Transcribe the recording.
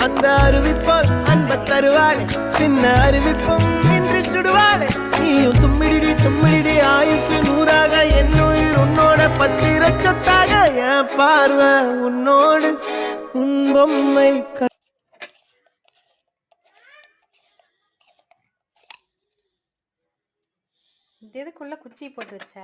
அந்த அறிவிப்போல் அன்ப தருவாளே சின்ன அறிவிப்பும் இன்று சுடுவாளே நீயும் தும்மிடி ஆயுசு 100ஆக என் உயிர் உன்னோட பத்திர சொத்தாக என் பார்வை உன்னோடு உன் பொம்மை எதுக்குள்ள குச்சி போட்டு வச்ச?